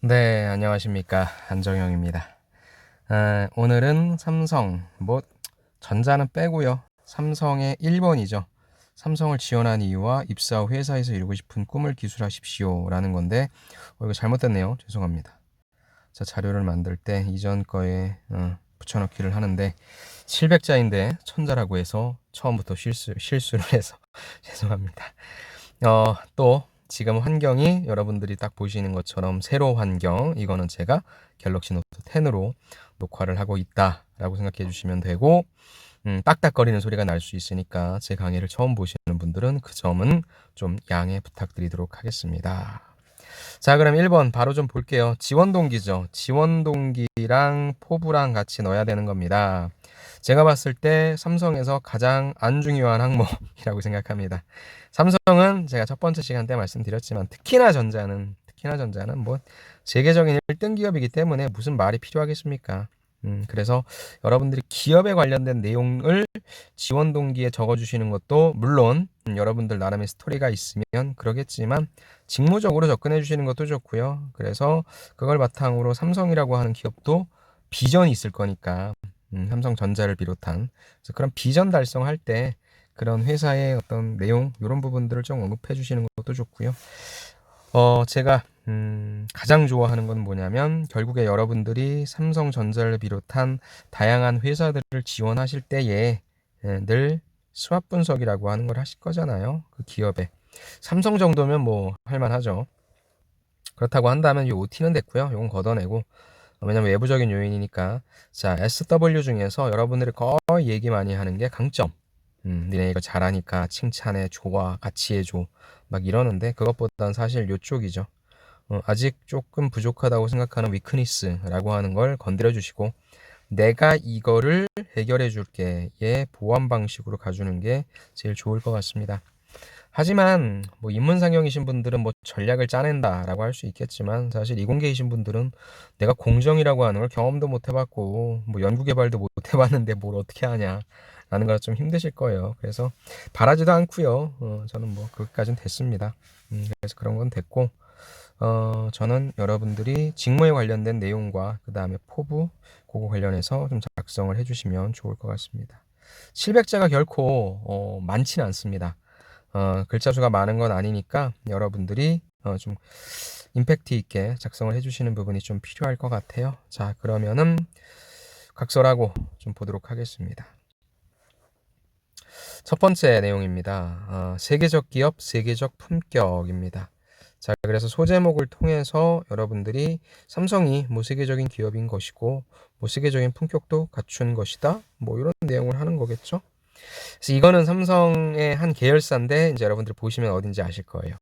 네, 안녕하십니까. 안정영입니다. 오늘은 삼성, 전자는 빼고요. 삼성의 1번이죠. 삼성을 지원한 이유와 입사 후 회사에서 이루고 싶은 꿈을 기술하십시오. 라는 건데, 이거 잘못됐네요. 죄송합니다. 자, 자료를 만들 때 이전 거에 붙여넣기를 하는데, 700자인데 천자라고 해서 처음부터 실수를 해서 죄송합니다. 또 지금 환경이 여러분들이 딱 보시는 것처럼 세로 환경, 이거는 제가 갤럭시 노트 10으로 녹화를 하고 있다라고 생각해 주시면 되고, 딱딱거리는 소리가 날 수 있으니까 제 강의를 처음 보시는 분들은 그 점은 좀 양해 부탁드리도록 하겠습니다. 자, 그럼 1번 바로 좀 볼게요. 지원 동기죠. 지원 동기랑 포부랑 같이 넣어야 되는 겁니다. 제가 봤을 때 삼성에서 가장 안 중요한 항목이라고 생각합니다. 삼성은 제가 첫 번째 시간 때 말씀드렸지만 특히나 전자는 뭐 세계적인 1등 기업이기 때문에 무슨 말이 필요하겠습니까? 그래서 여러분들이 기업에 관련된 내용을 지원 동기에 적어주시는 것도 물론 여러분들 나름의 스토리가 있으면 그러겠지만 직무적으로 접근해 주시는 것도 좋고요. 그래서 그걸 바탕으로 삼성이라고 하는 기업도 비전이 있을 거니까 삼성전자를 비롯한 그래서 그런 비전 달성할 때 그런 회사의 어떤 내용 이런 부분들을 좀 언급해 주시는 것도 좋고요. 제가 가장 좋아하는 건 뭐냐면 결국에 여러분들이 삼성전자를 비롯한 다양한 회사들을 지원하실 때에 늘 수합 분석이라고 하는 걸 하실 거잖아요. 그 기업에. 삼성 정도면 뭐 할만하죠. 그렇다고 한다면 이 OT는 됐고요. 이건 걷어내고 왜냐면 외부적인 요인이니까. 자, SW 중에서 여러분들이 거의 얘기 많이 하는 게 강점. 니네 이거 잘하니까 칭찬해, 좋아, 같이 해줘. 막 이러는데 그것보단 사실 요쪽이죠. 아직 조금 부족하다고 생각하는 위크니스라고 하는 걸 건드려 주시고 내가 이거를 해결해 줄게의 보완 방식으로 가주는 게 제일 좋을 것 같습니다. 하지만 뭐 입문상경이신 분들은 뭐 전략을 짜낸다라고 할 수 있겠지만 사실 이공계이신 분들은 내가 공정이라고 하는 걸 경험도 못 해봤고 뭐 연구개발도 못 해봤는데 뭘 어떻게 하냐 라는 거라 좀 힘드실 거예요. 그래서 바라지도 않고요. 저는 뭐 거기까지는 됐습니다. 그래서 그런 건 됐고 저는 여러분들이 직무에 관련된 내용과 그 다음에 포부 그거 관련해서 좀 작성을 해주시면 좋을 것 같습니다. 700자가 결코 많지는 않습니다. 글자 수가 많은 건 아니니까 여러분들이 좀 임팩트 있게 작성을 해주시는 부분이 좀 필요할 것 같아요. 자, 그러면은 각설하고 좀 보도록 하겠습니다. 첫 번째 내용입니다. 세계적 기업, 세계적 품격입니다. 자, 그래서 소제목을 통해서 여러분들이 삼성이 뭐 세계적인 기업인 것이고 뭐 세계적인 품격도 갖춘 것이다. 뭐 이런 내용을 하는 거겠죠. 그래서 이거는 삼성의 한 계열사인데 이제 여러분들 보시면 어딘지 아실 거예요.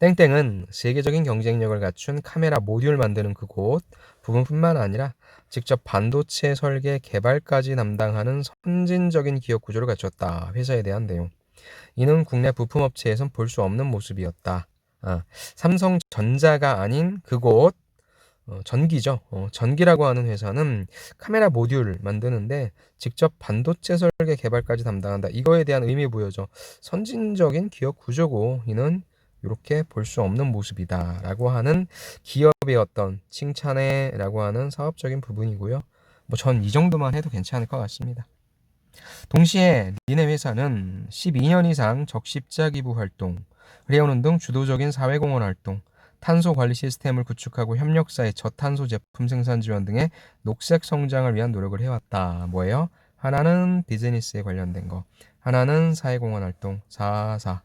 땡땡은 세계적인 경쟁력을 갖춘 카메라 모듈 만드는 그곳 부분뿐만 아니라 직접 반도체 설계 개발까지 담당하는 선진적인 기업 구조를 갖췄다. 회사에 대한 내용. 이는 국내 부품업체에선 볼 수 없는 모습이었다. 삼성전자가 아닌 그곳 전기죠. 전기라고 하는 회사는 카메라 모듈 만드는데 직접 반도체 설계 개발까지 담당한다. 이거에 대한 의미 부여죠. 선진적인 기업 구조고 이는 이렇게 볼 수 없는 모습이다라고 하는 기업의 어떤 칭찬해라고 하는 사업적인 부분이고요. 뭐 전 이 정도만 해도 괜찮을 것 같습니다. 동시에 니네 회사는 12년 이상 적십자 기부 활동, 해오는 등 주도적인 사회공헌 활동, 탄소 관리 시스템을 구축하고 협력사의 저탄소 제품 생산 지원 등의 녹색 성장을 위한 노력을 해왔다. 뭐예요? 하나는 비즈니스에 관련된 거, 하나는 사회공헌 활동, 4.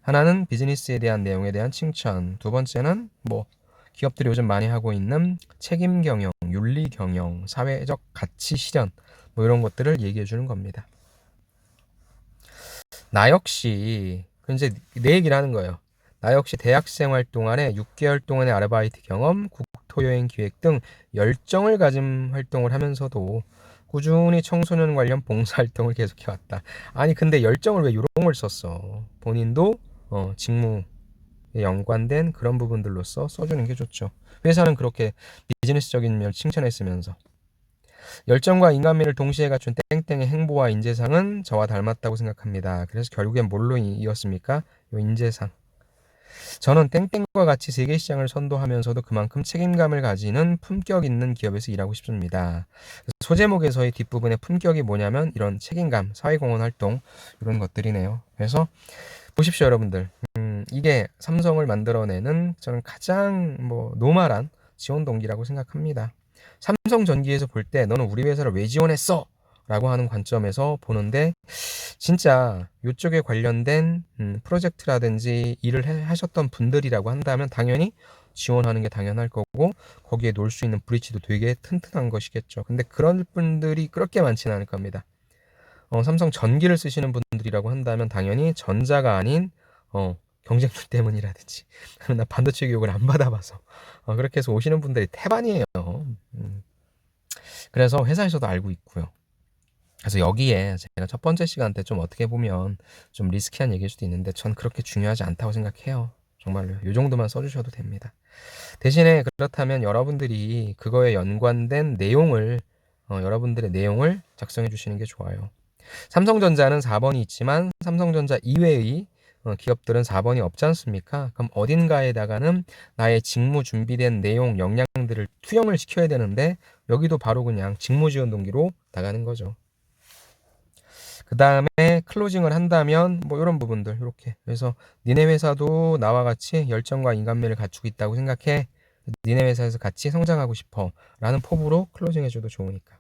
하나는 비즈니스에 대한 내용에 대한 칭찬, 두 번째는 뭐 기업들이 요즘 많이 하고 있는 책임 경영, 윤리 경영, 사회적 가치 실현 뭐 이런 것들을 얘기해 주는 겁니다. 나 역시 이제 내 얘기를 하는 거예요. 나 역시 대학생 활동 안에 6개월 동안의 아르바이트 경험, 국토 여행 기획 등 열정을 가진 활동을 하면서도 꾸준히 청소년 관련 봉사활동을 계속해왔다. 아니 근데 열정을 왜 이런 걸 썼어? 본인도 직무에 연관된 그런 부분들로서 써주는 게 좋죠. 회사는 그렇게 비즈니스적인 면 칭찬했으면서 열정과 인간미를 동시에 갖춘 땡땡의 행보와 인재상은 저와 닮았다고 생각합니다. 그래서 결국엔 뭘로 이었습니까? 요 인재상. 저는 땡땡과 같이 세계 시장을 선도하면서도 그만큼 책임감을 가지는 품격 있는 기업에서 일하고 싶습니다. 소제목에서의 뒷부분의 품격이 뭐냐면 이런 책임감, 사회공헌 활동 이런 것들이네요. 그래서 보십시오, 여러분들. 이게 삼성을 만들어내는 저는 가장 노멀한 지원 동기라고 생각합니다. 삼성전기에서 볼 때 너는 우리 회사를 왜 지원했어? 라고 하는 관점에서 보는데 진짜 이쪽에 관련된 프로젝트라든지 일을 하셨던 분들이라고 한다면 당연히 지원하는 게 당연할 거고 거기에 놓을 수 있는 브릿지도 되게 튼튼한 것이겠죠. 근데 그런 분들이 그렇게 많지는 않을 겁니다. 삼성 전기를 쓰시는 분들이라고 한다면 당연히 전자가 아닌 경쟁률 때문이라든지 나 반도체 교육을 안 받아봐서 그렇게 해서 오시는 분들이 태반이에요. 그래서 회사에서도 알고 있고요. 그래서 여기에 제가 첫 번째 시간 때 좀 어떻게 보면 좀 리스키한 얘기일 수도 있는데 전 그렇게 중요하지 않다고 생각해요. 정말로 이 정도만 써주셔도 됩니다. 대신에 그렇다면 여러분들이 그거에 연관된 내용을 여러분들의 내용을 작성해 주시는 게 좋아요. 삼성전자는 4번이 있지만 삼성전자 이외의 기업들은 4번이 없지 않습니까? 그럼 어딘가에다가는 나의 직무 준비된 내용, 역량들을 투영을 시켜야 되는데 여기도 바로 그냥 직무 지원 동기로 나가는 거죠. 그 다음에 클로징을 한다면 이런 부분들 이렇게 그래서 니네 회사도 나와 같이 열정과 인간미를 갖추고 있다고 생각해. 니네 회사에서 같이 성장하고 싶어 라는 포부로 클로징 해줘도 좋으니까.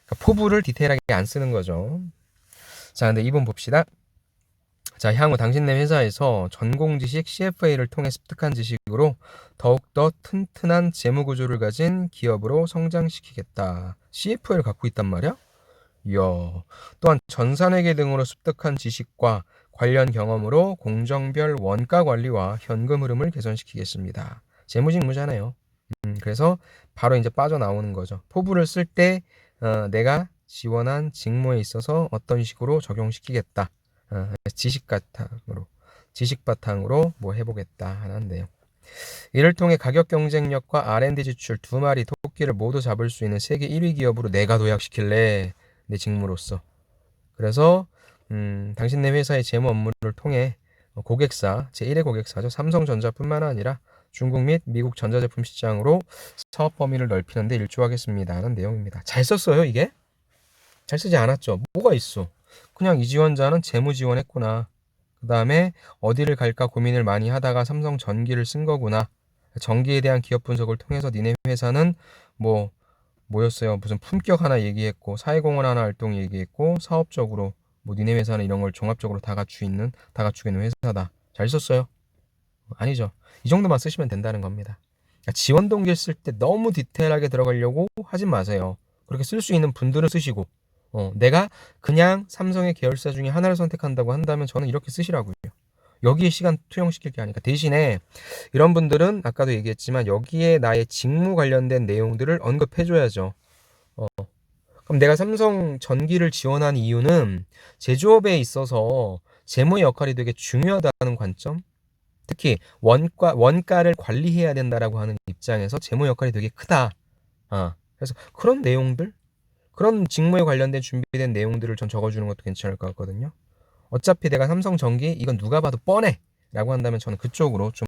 그러니까 포부를 디테일하게 안 쓰는 거죠. 자, 근데 2번 봅시다. 자, 향후 당신네 회사에서 전공 지식 CFA를 통해 습득한 지식으로 더욱더 튼튼한 재무 구조를 가진 기업으로 성장시키겠다. CFA를 갖고 있단 말이야? 이야. 또한 전산회계 등으로 습득한 지식과 관련 경험으로 공정별 원가 관리와 현금 흐름을 개선시키겠습니다. 재무직무잖아요. 그래서 바로 이제 빠져나오는 거죠. 포부를 쓸 때 내가 지원한 직무에 있어서 어떤 식으로 적용시키겠다. 지식 바탕으로 해보겠다 하는 내용. 이를 통해 가격 경쟁력과 R&D 지출 두 마리 토끼를 모두 잡을 수 있는 세계 1위 기업으로 내가 도약시킬래. 내 직무로서. 그래서 당신네 회사의 재무 업무를 통해 고객사, 제1의 고객사죠. 삼성전자뿐만 아니라 중국 및 미국 전자제품 시장으로 사업 범위를 넓히는 데 일조하겠습니다 하는 내용입니다. 잘 썼어요, 이게? 잘 쓰지 않았죠. 뭐가 있어? 그냥 이 지원자는 재무 지원했구나. 그 다음에 어디를 갈까 고민을 많이 하다가 삼성전기를 쓴 거구나. 전기에 대한 기업 분석을 통해서 니네 회사는 뭐였어요? 무슨 품격 하나 얘기했고 사회공헌 하나 활동 얘기했고 사업적으로 니네 회사는 이런 걸 종합적으로 다 갖추고 있는 회사다. 잘 썼어요? 아니죠. 이 정도만 쓰시면 된다는 겁니다. 그러니까 지원 동기를 쓸 때 너무 디테일하게 들어가려고 하지 마세요. 그렇게 쓸 수 있는 분들은 쓰시고 내가 그냥 삼성의 계열사 중에 하나를 선택한다고 한다면 저는 이렇게 쓰시라고요. 여기에 시간 투영시킬 게 아니까 대신에 이런 분들은 아까도 얘기했지만 여기에 나의 직무 관련된 내용들을 언급해줘야죠. 그럼 내가 삼성 전기를 지원한 이유는 제조업에 있어서 재무의 역할이 되게 중요하다는 관점, 특히 원가를 관리해야 된다라고 하는 입장에서 재무 역할이 되게 크다. 그래서 그런 내용들, 그런 직무에 관련된 준비된 내용들을 전 적어주는 것도 괜찮을 것 같거든요. 어차피 내가 삼성전기 이건 누가 봐도 뻔해 라고 한다면 저는 그쪽으로 좀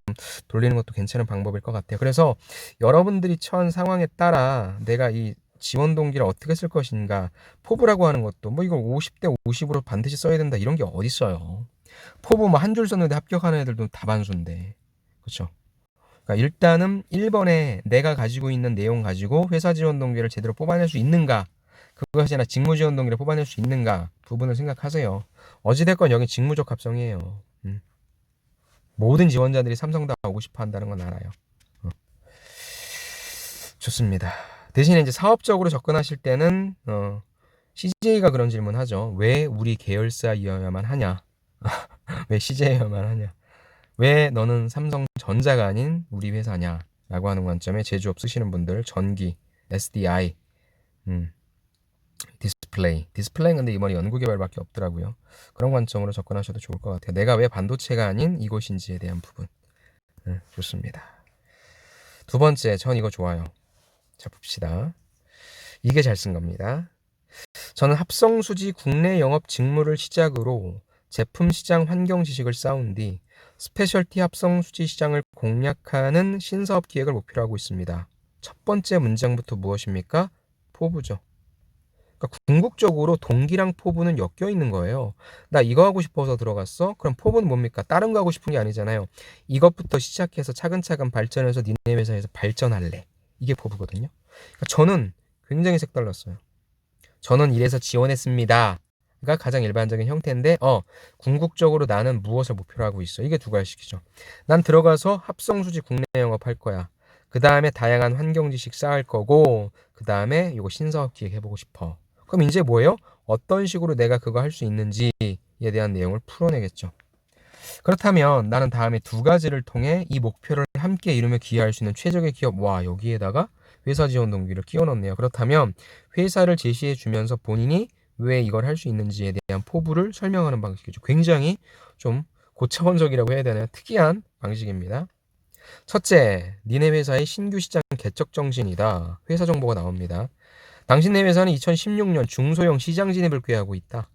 돌리는 것도 괜찮은 방법일 것 같아요. 그래서 여러분들이 처한 상황에 따라 내가 이 지원 동기를 어떻게 쓸 것인가, 포부라고 하는 것도 이거 50대 50으로 반드시 써야 된다 이런 게 어딨어요. 포부 한 줄 썼는데 합격하는 애들도 다반수인데, 그렇죠? 그러니까 일단은 1번에 내가 가지고 있는 내용 가지고 회사 지원 동기를 제대로 뽑아낼 수 있는가, 그것이 아니라 직무 지원 동기를 뽑아낼 수 있는가 부분을 생각하세요. 어찌됐건 여기 직무적 합성이에요. 모든 지원자들이 삼성 다 오고 싶어 한다는 건 알아요. 좋습니다. 대신에 이제 사업적으로 접근하실 때는 CJ가 그런 질문하죠. 왜 우리 계열사이어야만 하냐? 왜 CJ여야만 하냐? 왜 너는 삼성전자가 아닌 우리 회사냐? 라고 하는 관점에 제조업 쓰시는 분들 전기, SDI, 디스플레이는 근데 이번에 연구개발밖에 없더라고요. 그런 관점으로 접근하셔도 좋을 것 같아요. 내가 왜 반도체가 아닌 이곳인지에 대한 부분. 좋습니다. 두 번째, 전 이거 좋아요. 자, 봅시다. 이게 잘 쓴 겁니다. 저는 합성수지 국내 영업 직무를 시작으로 제품 시장 환경 지식을 쌓은 뒤 스페셜티 합성 수지 시장을 공략하는 신사업 기획을 목표로 하고 있습니다. 첫 번째 문장부터 무엇입니까? 포부죠. 그러니까 궁극적으로 동기랑 포부는 엮여 있는 거예요. 나 이거 하고 싶어서 들어갔어? 그럼 포부는 뭡니까? 다른 거 하고 싶은 게 아니잖아요. 이것부터 시작해서 차근차근 발전해서 니네 회사에서 발전할래. 이게 포부거든요. 그러니까 저는 굉장히 색달랐어요. 저는 이래서 지원했습니다. 가 가장 일반적인 형태인데 궁극적으로 나는 무엇을 목표로 하고 있어. 이게 두 가지식이죠. 난 들어가서 합성수지 국내 영업할 거야. 그 다음에 다양한 환경 지식 쌓을 거고 그 다음에 이거 신사업 기획해보고 싶어. 그럼 이제 뭐예요? 어떤 식으로 내가 그거 할 수 있는지에 대한 내용을 풀어내겠죠. 그렇다면 나는 다음에 두 가지를 통해 이 목표를 함께 이루며 기여할 수 있는 최적의 기업, 와, 여기에다가 회사 지원 동기를 끼워 넣네요. 그렇다면 회사를 제시해 주면서 본인이 왜 이걸 할 수 있는지에 대한 포부를 설명하는 방식이죠. 굉장히 좀 고차원적이라고 해야 되나요? 특이한 방식입니다. 첫째, 니네 회사의 신규 시장 개척 정신이다. 회사 정보가 나옵니다. 당신네 회사는 2016년 중소형 시장 진입을 꾀하고 있다.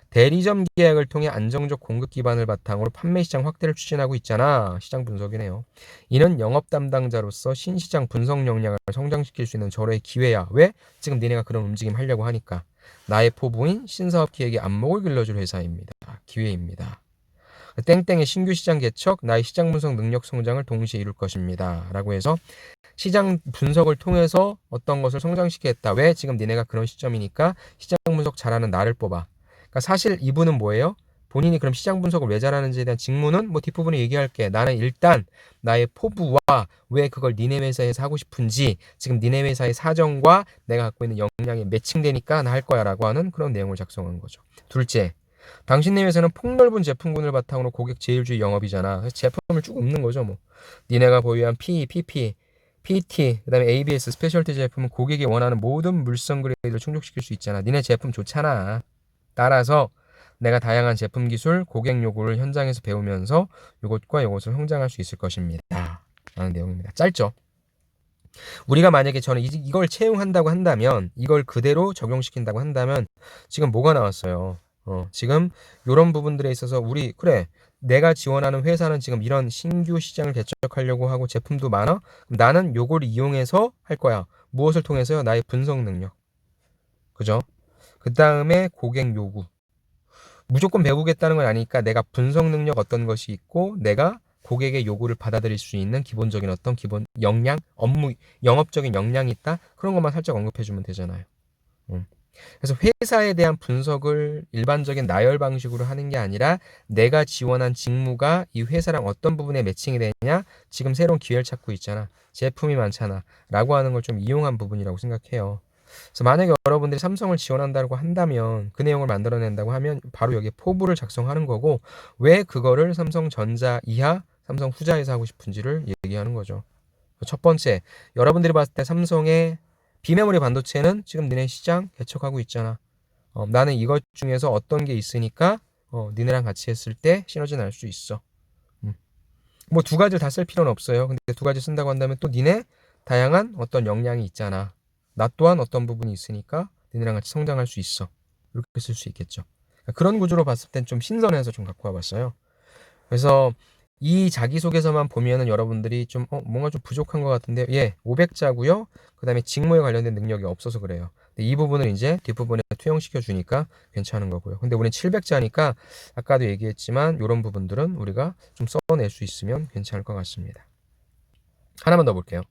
대리점 계약을 통해 안정적 공급 기반을 바탕으로 판매 시장 확대를 추진하고 있잖아. 시장 분석이네요. 이는 영업 담당자로서 신시장 분석 역량을 성장시킬 수 있는 절호의 기회야. 왜? 지금 니네가 그런 움직임 하려고 하니까. 나의 포부인 신사업 기획의 안목을 길러줄 회사입니다. 기회입니다. 땡땡의 신규 시장 개척, 나의 시장 분석 능력 성장을 동시에 이룰 것입니다. 라고 해서 시장 분석을 통해서 어떤 것을 성장시키겠다. 왜? 지금 니네가 그런 시점이니까 시장 분석 잘하는 나를 뽑아. 그러니까 사실 이분은 뭐예요? 본인이 그럼 시장 분석을 왜 잘하는지에 대한 직무는 뭐 뒷부분에 얘기할게. 나는 일단 나의 포부와 왜 그걸 니네 회사에서 하고 싶은지 지금 니네 회사의 사정과 내가 갖고 있는 역량이 매칭되니까 나 할 거야 라고 하는 그런 내용을 작성한 거죠. 둘째, 당신네 회사는 폭넓은 제품군을 바탕으로 고객 제일주의 영업이잖아. 그래서 제품을 쭉 읊는 거죠. 뭐 니네가 보유한 PE, PP, PT, 그 다음에 ABS, 스페셜티 제품은 고객이 원하는 모든 물성 그레이드를 충족시킬 수 있잖아. 니네 제품 좋잖아. 따라서 내가 다양한 제품 기술, 고객 요구를 현장에서 배우면서 이것과 이것을 성장할 수 있을 것입니다. 라는 내용입니다. 짧죠? 우리가 만약에 저는 이걸 채용한다고 한다면, 이걸 그대로 적용시킨다고 한다면 지금 뭐가 나왔어요? 지금 이런 부분들에 있어서 그래, 내가 지원하는 회사는 지금 이런 신규 시장을 개척하려고 하고 제품도 많아? 그럼 나는 요걸 이용해서 할 거야. 무엇을 통해서요? 나의 분석 능력. 그죠? 그 다음에 고객 요구. 무조건 배우겠다는 건 아니니까 내가 분석 능력 어떤 것이 있고 내가 고객의 요구를 받아들일 수 있는 기본적인 어떤 기본 역량, 업무, 영업적인 역량이 있다? 그런 것만 살짝 언급해주면 되잖아요. 그래서 회사에 대한 분석을 일반적인 나열 방식으로 하는 게 아니라 내가 지원한 직무가 이 회사랑 어떤 부분에 매칭이 되냐? 지금 새로운 기회를 찾고 있잖아. 제품이 많잖아. 라고 하는 걸 좀 이용한 부분이라고 생각해요. 그래서 만약에 여러분들이 삼성을 지원한다고 한다면 그 내용을 만들어낸다고 하면 바로 여기에 포부를 작성하는 거고 왜 그거를 삼성전자 이하, 삼성 후자에서 하고 싶은지를 얘기하는 거죠. 첫 번째, 여러분들이 봤을 때 삼성의 비메모리 반도체는 지금 니네 시장 개척하고 있잖아. 나는 이것 중에서 어떤 게 있으니까 니네랑 같이 했을 때 시너지 날 수 있어. 뭐 두 가지를 다 쓸 필요는 없어요. 근데 두 가지 쓴다고 한다면 또 니네 다양한 어떤 역량이 있잖아. 나 또한 어떤 부분이 있으니까 니네랑 같이 성장할 수 있어. 이렇게 쓸 수 있겠죠. 그런 구조로 봤을 땐 좀 신선해서 좀 갖고 와봤어요. 그래서 이 자기소개서만 보면은 여러분들이 좀 뭔가 좀 부족한 것 같은데 500자고요. 그 다음에 직무에 관련된 능력이 없어서 그래요. 근데 이 부분을 이제 뒷부분에 투영시켜 주니까 괜찮은 거고요. 근데 우리는 700자니까 아까도 얘기했지만 이런 부분들은 우리가 좀 써낼 수 있으면 괜찮을 것 같습니다. 하나만 더 볼게요.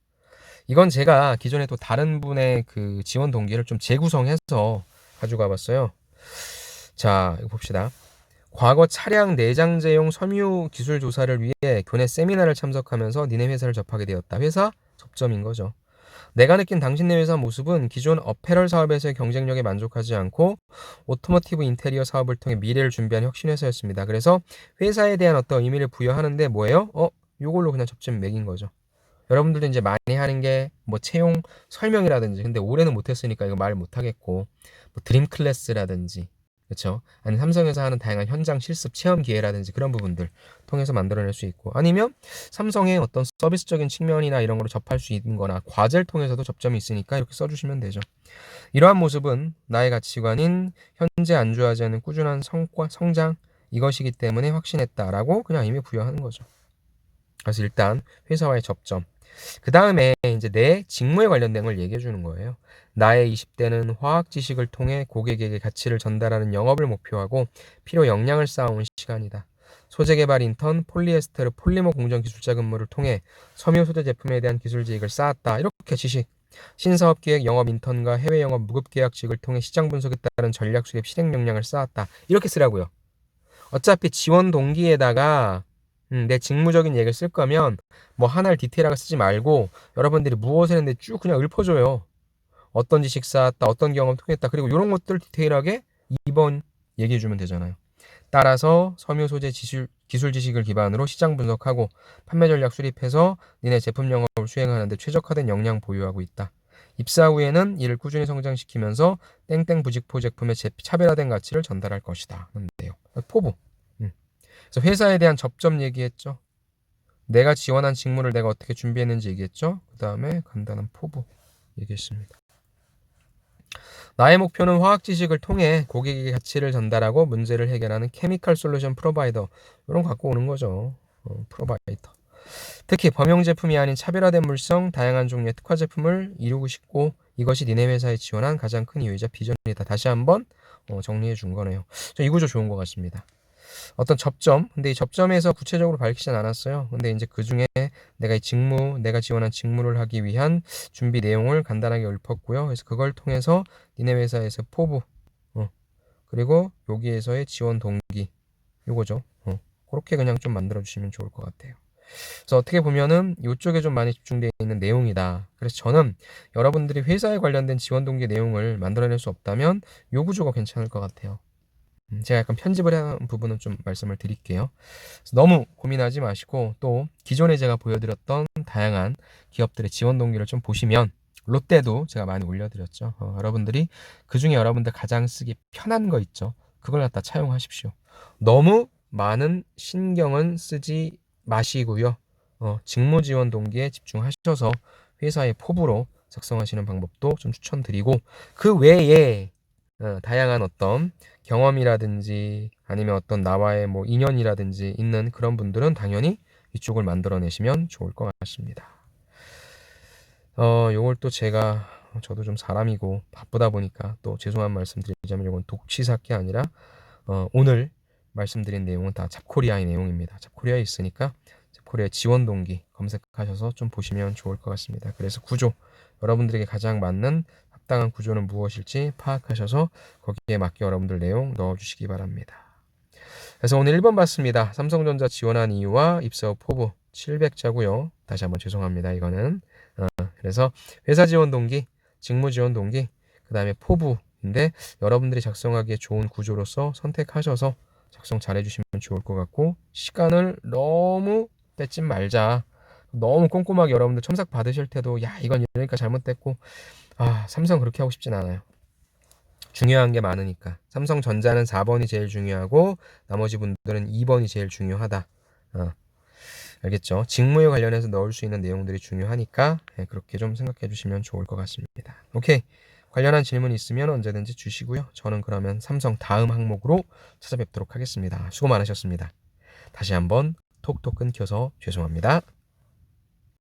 이건 제가 기존에 또 다른 분의 그 지원 동기를 좀 재구성해서 가지고 와봤어요. 자, 이거 봅시다. 과거 차량 내장재용 섬유 기술 조사를 위해 교내 세미나를 참석하면서 니네 회사를 접하게 되었다. 회사 접점인 거죠. 내가 느낀 당신네 회사 모습은 기존 어페럴 사업에서의 경쟁력에 만족하지 않고 오토모티브 인테리어 사업을 통해 미래를 준비한 혁신회사였습니다. 그래서 회사에 대한 어떤 의미를 부여하는데 뭐예요? 요걸로 그냥 접점 매긴 거죠. 여러분들도 이제 많이 하는 게 뭐 채용 설명이라든지 근데 올해는 못했으니까 이거 말 못하겠고 뭐 드림 클래스라든지 그렇죠? 아니면 삼성에서 하는 다양한 현장 실습 체험 기회라든지 그런 부분들 통해서 만들어낼 수 있고 아니면 삼성의 어떤 서비스적인 측면이나 이런 거를 접할 수 있는 거나 과제를 통해서도 접점이 있으니까 이렇게 써주시면 되죠. 이러한 모습은 나의 가치관인 현재 안주하지 않은 꾸준한 성과, 성장, 이것이기 때문에 확신했다라고 그냥 이미 부여하는 거죠. 그래서 일단 회사와의 접점. 그 다음에 이제 내 직무에 관련된 걸 얘기해 주는 거예요. 나의 20대는 화학 지식을 통해 고객에게 가치를 전달하는 영업을 목표하고 필요 역량을 쌓아온 시간이다. 소재 개발 인턴, 폴리에스테르 폴리머 공정 기술자 근무를 통해 섬유 소재 제품에 대한 기술 지식을 쌓았다. 이렇게 지식. 신사업 기획 영업 인턴과 해외 영업 무급 계약직을 통해 시장 분석에 따른 전략 수립 실행 역량을 쌓았다. 이렇게 쓰라고요. 어차피 지원 동기에다가 내 직무적인 얘기를 쓸 거면 뭐 하나를 디테일하게 쓰지 말고 여러분들이 무엇을 했는데 쭉 그냥 읊어줘요. 어떤 지식 쌓았다, 어떤 경험 통했다. 그리고 이런 것들 디테일하게 2번 얘기해주면 되잖아요. 따라서 섬유 소재 기술 지식을 기반으로 시장 분석하고 판매 전략 수립해서 니네 제품 영업을 수행하는 데 최적화된 역량 보유하고 있다. 입사 후에는 이를 꾸준히 성장시키면서 땡땡 부직포 제품의 차별화된 가치를 전달할 것이다. 는데요. 포부. 그래서 회사에 대한 접점 얘기했죠. 내가 지원한 직무를 내가 어떻게 준비했는지 얘기했죠. 그 다음에 간단한 포부 얘기했습니다. 나의 목표는 화학 지식을 통해 고객에게 가치를 전달하고 문제를 해결하는 케미컬 솔루션 프로바이더. 이런 거 갖고 오는 거죠. 프로바이더. 특히 범용 제품이 아닌 차별화된 물성, 다양한 종류의 특화 제품을 이루고 싶고 이것이 니네 회사에 지원한 가장 큰 이유이자 비전이다. 다시 한번 정리해 준 거네요. 이 구조 좋은 것 같습니다. 어떤 접점, 근데 이 접점에서 구체적으로 밝히진 않았어요. 근데 이제 그 중에 내가 내가 지원한 직무를 하기 위한 준비 내용을 간단하게 읊었고요. 그래서 그걸 통해서 니네 회사에서 포부, 그리고 여기에서의 지원 동기, 요거죠. 그렇게 그냥 좀 만들어 주시면 좋을 것 같아요. 그래서 어떻게 보면은 이쪽에 좀 많이 집중되어 있는 내용이다. 그래서 저는 여러분들이 회사에 관련된 지원 동기 내용을 만들어낼 수 없다면 요 구조가 괜찮을 것 같아요. 제가 약간 편집을 한 부분은 좀 말씀을 드릴게요. 너무 고민하지 마시고 또 기존에 제가 보여드렸던 다양한 기업들의 지원 동기를 좀 보시면 롯데도 제가 많이 올려드렸죠. 여러분들이 그중에 여러분들 가장 쓰기 편한 거 있죠. 그걸 갖다 차용하십시오. 너무 많은 신경은 쓰지 마시고요. 직무 지원 동기에 집중하셔서 회사의 포부로 작성하시는 방법도 좀 추천드리고 그 외에 다양한 어떤 경험이라든지 아니면 어떤 나와의 뭐 인연이라든지 있는 그런 분들은 당연히 이쪽을 만들어내시면 좋을 것 같습니다. 요걸 또 제가 저도 좀 사람이고 바쁘다 보니까 또 죄송한 말씀 드리자면 이건 독치사기 아니라 오늘 말씀드린 내용은 다 잡코리아의 내용입니다. 잡코리아에 있으니까 잡코리아 지원 동기 검색하셔서 좀 보시면 좋을 것 같습니다. 그래서 구조, 여러분들에게 가장 맞는 합당한 구조는 무엇일지 파악하셔서 거기에 맞게 여러분들 내용 넣어주시기 바랍니다. 그래서 오늘 1번 봤습니다. 삼성전자 지원한 이유와 입사 후 포부 700자고요. 다시 한번 죄송합니다. 이거는 그래서 회사 지원 동기, 직무 지원 동기, 그 다음에 포부인데 여러분들이 작성하기에 좋은 구조로서 선택하셔서 작성 잘 해주시면 좋을 것 같고 시간을 너무 뺏지 말자. 너무 꼼꼼하게 여러분들 첨삭 받으실 때도 야 이건 이러니까 잘못됐고 삼성 그렇게 하고 싶진 않아요. 중요한 게 많으니까. 삼성전자는 4번이 제일 중요하고 나머지 분들은 2번이 제일 중요하다. 알겠죠? 직무에 관련해서 넣을 수 있는 내용들이 중요하니까 그렇게 좀 생각해 주시면 좋을 것 같습니다. 오케이. 관련한 질문 있으면 언제든지 주시고요. 저는 그러면 삼성 다음 항목으로 찾아뵙도록 하겠습니다. 수고 많으셨습니다. 다시 한번 톡톡 끊겨서 죄송합니다.